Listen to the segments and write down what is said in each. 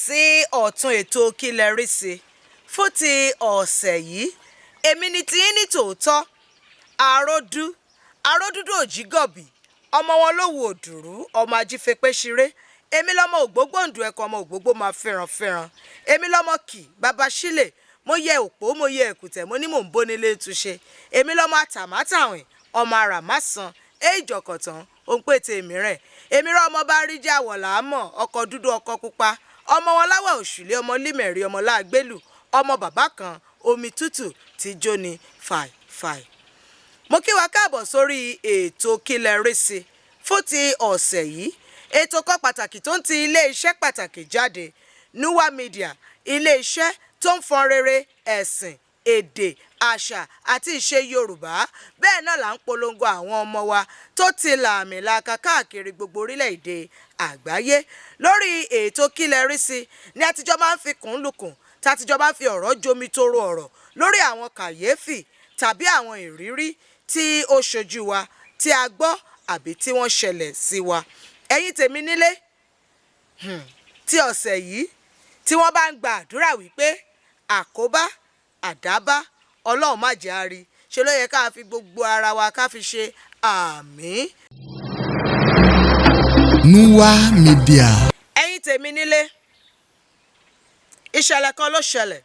sí ọ̀tún ètò kílẹ̀ rí sí fún ti ọ̀sẹ̀ yìí. Èmi ni tí ní tòótọ́ aródúdú òjígọ̀bì ọmọ wọn ló wo òdùrú ọmọ ajífepé ṣeré. Èmi lọ́mọ ògbógbòǹdù ẹ̀kọ́ ọmọ ògbógbò máa fẹ́ràn. Èmi lọ́mọ kì bàbá sílẹ̀ mo yẹ òpó mo yẹ èkùtẹ̀ mo ní mò ń bó nílé túnṣe. Èmi lọ́mọ àtàmátàwìn ọmọ àràmásàn èjọkọ̀tàn òun pètè èmi rẹ̀. Èmi rọ ọmọ bá rí jà wọ̀ làámọ̀ ọkọ̀ dúdú ọkọ̀ pupa ọmọ wọn láwọ̀ òṣùlé ọmọ límẹ̀rí ọmọ láàgbélù ọmọ bàbá kan omi tútù tí jóni fàìfàì. Mo kí wa káàbọ̀ sórí ètò kílẹ̀ rí sí fún ti ọ̀sẹ̀ yìí. Ètò kan pàtàkì tó ń ti ilé-iṣẹ́ pàtàkì jáde Nuwa Media, ilé-iṣẹ́ tó ń fọn rere ẹ̀sìn èdè àṣà àti ìṣe Yorùbá. Bẹ́ẹ̀ náà là ń polongo àwọn ọmọ wa tó ti lààmìlaka káàkiri gbogbo orílẹ̀-èdè àgbáyé. Lórí ètò kílẹ̀ rí sí ni àtijọ́ máa ń fi kùn lùkùn tàtijọ́ máa ń fi ọ̀rọ̀ jomi toro ọ̀rọ̀ lórí àwọn kàyéfì tàbí àwọn ìrírí tí ó ṣojú wa tí a gbọ́ àbí tí wọ́n ṣẹlẹ̀ sí wa. Ẹ̀yin tèmi nílé tí ọ̀sẹ̀ yìí tí wọ́n bá ń gba àdúrà wípé àkóbá àdábá Ọlọ́run má jẹ́ á rí, ṣe ló yẹ ká fi gbogbo ara wa ká fi ṣe àmín. Nuwa Media. Ẹ̀yin tèmi nílé, ìṣẹ̀lẹ̀ kan ló ṣẹlẹ̀.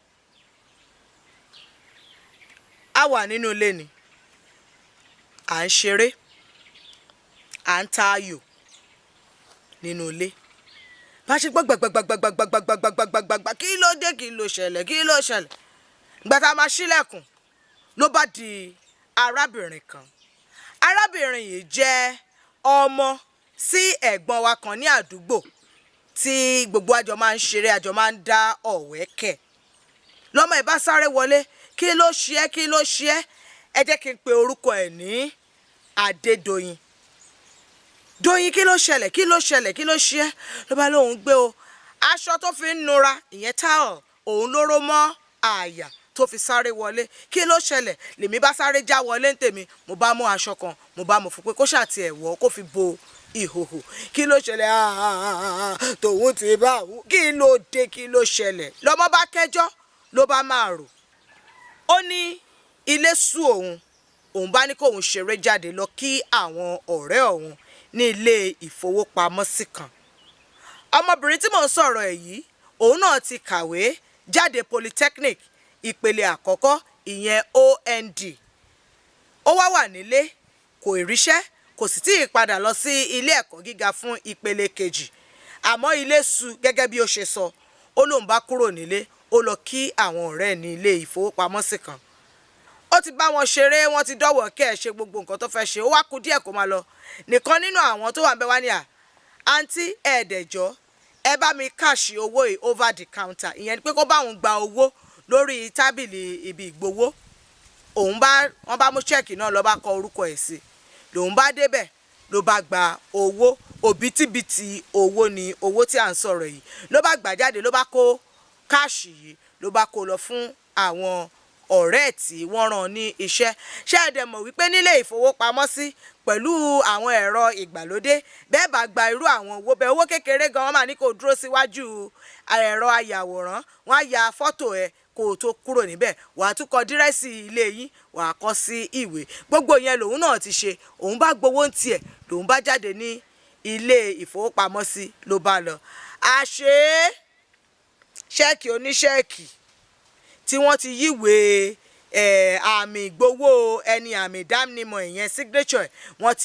A wà nínú ilé ni, à ń ṣeré, à ń ta ayò nínú ilé. Bá ṣe gbọ́ gbàgbàgbàgbàgbàgbàgbàgbàgbàgbà kí ló dé kí ló ṣẹlẹ̀. Ìgbà tá a máa ṣílẹ̀kùn ló bá di arábìnrin kan. Arábìnrin yìí jẹ́ ọmọ sí ẹ̀gbọ́n wa kan ní àdúgbò tí gbogbo àjọ máa ń ṣeré àjọ máa ń dá ọ̀wẹ́kẹ̀. Lọ́mọ ẹ̀ bá sáré wọlé, kí ló ṣe é? Ẹ jẹ́ kí n pe orúkọ ẹ̀ ní Adédoyin. Doyin, kí ló ṣẹlẹ̀? Kí ló ṣe é? Ló bá lóun gbé o aṣọ tó fi ń nura ìyẹn táwọ̀ òun ló ró mọ́ àyà tó fi sáré wọlé. Kí ló ṣẹlẹ̀? Lèmi bá sáré já wọlé ntèmi, mo bá mú aṣọ kan mo bá mọ̀ fún pé kó ṣàti ẹ̀wọ̀ kó fi bo ìhòhò. Kí ló ṣẹlẹ̀? Tòun ti bá òun. Kí ló dé? Kí ló ṣẹlẹ̀? Lọ́mọ bá kẹjọ́ ló bá máa rò. Ó ní ilé sú òun bá ní kóun ṣeré jáde lọ kí àwọn ọ̀rẹ́ òun ní ilé ìfowópamọ́sí kan. Ọmọbìnrin tí mò ń sọ̀rọ̀ ẹ̀ yìí òun náà ti kàwé jáde polytechnic ìpele àkọ́kọ́ ìyẹn OND. Ó wà nílé kò ríṣẹ́ kò sì tí ì padà lọ sí ilé ẹ̀kọ́ gíga fún ìpele kejì. Àmọ́ ilé sú gẹ́gẹ́ bí ó ṣe sọ. Ó lóun bá kúrò nílé ó lọ kí àwọn ọ̀rẹ́ ní ilé ìfowópamọ́sí kan. Ó ti bá wọn ṣeré, wọ́n ti dọ́wọ́ kẹ́ ẹ̀ ṣe gbogbo nǹkan tó fẹ́ ṣe. Ó wá kù díẹ̀ kó máa lọ. Nìkan nínú àwọn tó wà ń bẹ wá ní àǹtí ẹ̀ẹ́dẹ̀jọ́ ẹ bá mi káàṣì owó yìí over the counter. Ìyẹn ni pé kó bá òun gba owó lórí tábìlì ibi ìgbowó. Wọ́n bá mú ṣẹ́ẹ̀kì náà lọ bá kọ orúkọ ẹ̀ sí. Lòun bá débẹ̀ ló bá gba owó òbítíbitì owó ni owó tí à ń sọ̀rọ̀ yìí. Ló bá gbà jáde ló bá kó káàṣì yìí ló bá kó lọ fún àwọn ọ̀rẹ́ tí wọ́n rán ní iṣẹ́. Ṣé ẹ dẹ̀ mọ̀ wípé nílé ìfowópamọ́sí pẹ̀lú àwọn ẹ̀rọ ìgbàlódé bẹ́ẹ̀ bá gba irú àwọn owó bẹ́ẹ̀ owó kékeré gan wọ́n máa ní kó dúró síwájú ẹ̀rọ ayàwòrán wọ́n á ya fọ́tò ẹ̀ kó o tó kúrò níbẹ̀ wàá tún kọ dírẹ́sì ilé yín wàá kọ sí ìwé. Gbogbo yẹn lòun náà ti ṣe. Òun bá gbowó ń tiẹ̀ lòun bá jáde ní ilé ìfowópamọ́sí ló bá lọ. Àṣé ṣẹ́ẹ̀kì oníṣẹ́ẹ̀kì tí wọ́n ti yíwèé àmì ìgbowó ẹni àmì ìdánimọ̀ ìyẹn signature wọ́n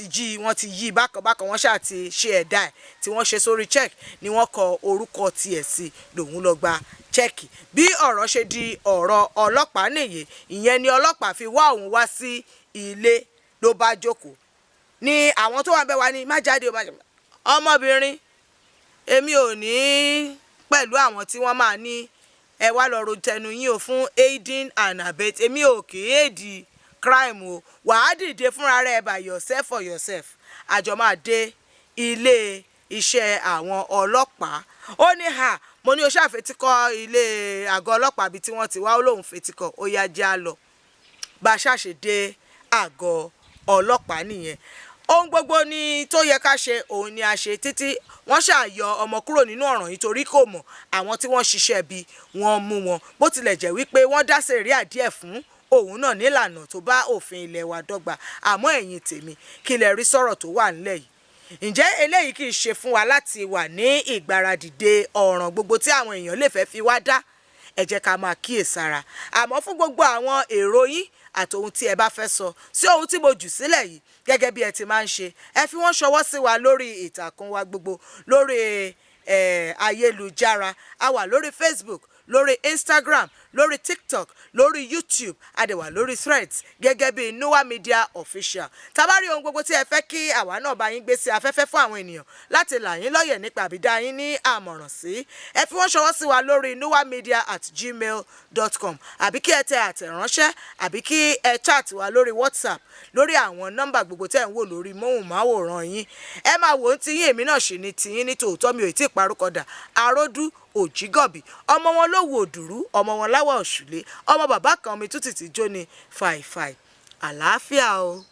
ti yí bákanbákan wọ́n ṣáà ti ṣe ẹ̀dá ẹ̀ tí wọ́n ṣe sórí check ni wọ́n kọ orúkọ tiẹ̀ sí lòun lọ gba chẹ́ẹ̀kì. Bí ọ̀rọ̀ ṣe di ọ̀rọ̀ ọlọ́pàá nìyí ìyẹn ni ọlọ́pàá fi wá òun wá sí ilé ló bá jókòó. Ni àwọn tó wà bẹ́ẹ̀ wá ní má jáde ọmọbìnrin èmi ò ní pẹ̀lú àwọn tí wọ́n máa ní ẹ wá lọ ro tẹnu yín o fún aiding and abetting. Èmi ò kì í èdì crime o. Wàá dìde fúnra rẹ̀ by yourself for yourself. Àjọ máa dé ilé iṣẹ́ àwọn ọlọ́pàá. Ó ní mo ní o ṣàfetíkọ́ ilé àgọ́ ọlọ́pàá bí tí wọ́n ti wá ó lóun fetíkọ́ ó yá já lọ. Bá a ṣàṣe dé àgọ́ ọlọ́pàá nìyẹn. ohun gbogbo ni tó yẹ ká ṣe òun ni a ṣe títí wọ́n ṣàyọ ọmọ kúrò nínú ọ̀ràn yìí torí kò mọ̀ àwọn tí wọ́n ṣiṣẹ́ bí wọ́n mú wọn bó tilẹ̀ jẹ́ wípé wọ́n dá sẹ̀ríà díẹ̀ fún òun náà nílànà tó bá òfin ilẹ̀ wa dọ́gba àmọ́ ẹ̀yin tèmi kí lẹ rí sọ̀rọ̀ tó wà nílẹ̀ yìí ǹjẹ́ eléyìí kì í ṣe fún wa láti wà ní ìgbáradìde ọ̀ràn gbogbo tí àwọn èèyàn lè fẹ́ fi wá dá ẹ jẹ́ ká máa kíyèsára àmọ́ fún gbogbo àwọn èrò yín àti ohun tí ẹ bá fẹ́ sọ sí ohun tí mo jù sílẹ̀ yìí gẹ́gẹ́ bí ẹ ti máa ń ṣe ẹ fi wọ́n ṣọwọ́ sí wa lórí ìtàkùn wa gbogbo lórí ayélujára a wà lórí Facebook lórí Instagram lórí TikTok lórí YouTube adẹ̀wà lórí Threads gẹ́gẹ́ bí Nuwa Media Official tabari ohun gbogbo tí ẹ fẹ́ kí àwa náà bá yín gbé sí afẹ́fẹ́ fún àwọn ènìyàn láti là yín lọ́yẹ̀ nípa àbídá yín ní àmọ̀ràn sí ẹ fi wọ́n ṣọwọ́ sí wa lórí nuwamedia@gmail.com àbí kí ẹ tẹ àtẹ̀ránṣẹ́ àbí kí ẹ chat wa lórí WhatsApp lórí àwọn nọ́mbà gbogbo tẹ́ ń wò lórí móhùnmáwòrán yín ẹ máa wò ó ti yín èmi náà ṣì ní tiyín ní tòótọ́ mi ò tí ì parúkọdà àròdú òjígọ̀bì ọmọ wọn ló wo òdùrú ọmọ wọn láwọ̀ òṣùlé ọmọ bàbá kan omi tútù tí jó ní fàìfàì àlàáfíà o.